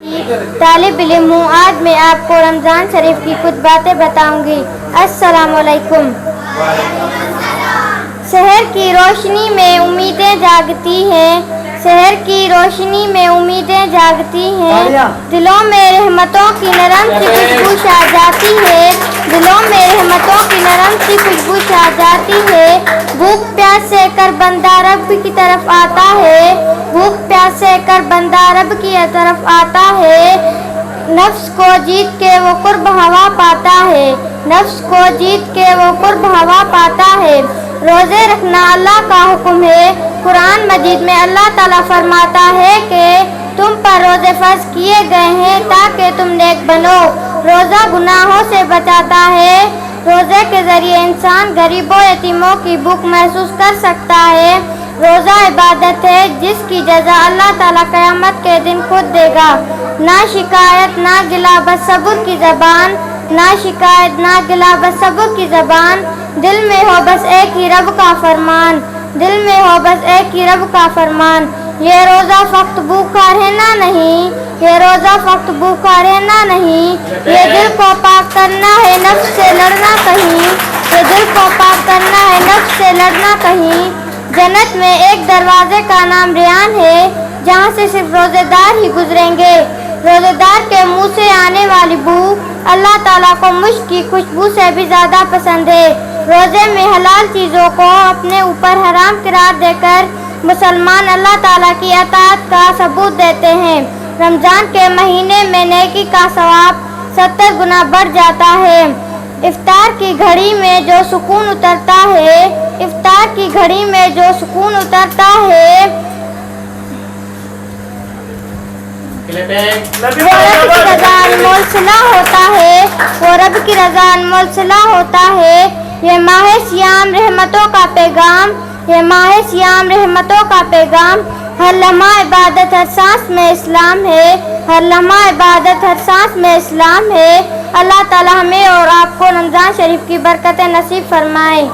طالب علم ہوں. آج میں آپ کو رمضان شریف کی کچھ باتیں بتاؤں گی. السلام علیکم. سحر کی روشنی میں امیدیں جاگتی ہیں. سحر کی روشنی میں امیدیں جاگتی ہیں. دلوں میں رحمتوں کی نرم سی خوشبو چھا جاتی ہے. دلوں میں رحمتوں کی نرم سی خوشبو چھا جاتی ہے. بھوک پیاس سے کر بندہ رب کی طرف آتا ہے. بھوک پیاس سے کر بندہ رب کی طرف آتا ہے. نفس کو جیت کے وہ قرب ہوا پاتا ہے. نفس کو جیت کے وہ قرب ہوا پاتا ہے. روزے رکھنا اللہ کا حکم ہے. قرآن مجید میں اللہ تعالیٰ فرماتا ہے کہ تم پر روزے فرض کیے گئے ہیں تاکہ تم نیک بنو. روزہ گناہوں سے بچاتا ہے. روزے کے ذریعے انسان غریبوں یتیموں کی بھوک محسوس کر سکتا ہے. روزہ عبادت ہے جس کی جزا اللہ تعالیٰ قیامت کے دن خود دے گا. نہ شکایت نہ گلہ بس صبر کی زبان. نہ شکایت نہ گلہ بس صبر کی زبان. دل میں ہو بس ایک ہی رب کا فرمان. دل میں ہو بس ایک ہی رب کا فرمان. یہ روزہ فقط بھوکا رہنا نہیں. یہ روزہ فقط بھوکا رہنا نہیں. یہ دل کو پاک کرنا ہے نفس سے لڑنا کہیں. یہ دل کو پاک کرنا ہے نفس سے لڑنا کہیں. جنت میں ایک دروازے کا نام ریان ہے جہاں سے صرف روزے دار ہی گزریں گے. روزے دار کے منہ سے آنے والی بو اللہ تعالیٰ کو مشک کی خوشبو سے بھی زیادہ پسند ہے. روزے میں حلال چیزوں کو اپنے اوپر حرام قرار دے کر مسلمان اللہ تعالیٰ کی اطاعت کا ثبوت دیتے ہیں. رمضان کے مہینے میں نیکی کا ثواب 70 گنا بڑھ جاتا ہے. افطار کی گھڑی میں جو سکون اترتا ہے. افطار کی گھڑی میں جو سکون اترتا ہے وہ رب کی رضا انمول صلہ ہوتا ہے. وہ رب کی رضا انمول صلہ ہوتا ہے. یہ ماہ سیام رحمتوں کا پیغام. یہ ماہ سیام رحمتوں کا پیغام. ہر لمحہ عبادت ہر سانس میں اسلام ہے. ہر لمحہ عبادت ہر سانس میں اسلام ہے. اللہ تعالیٰ ہمیں اور آپ کو رمضان شریف کی برکتیں نصیب فرمائے.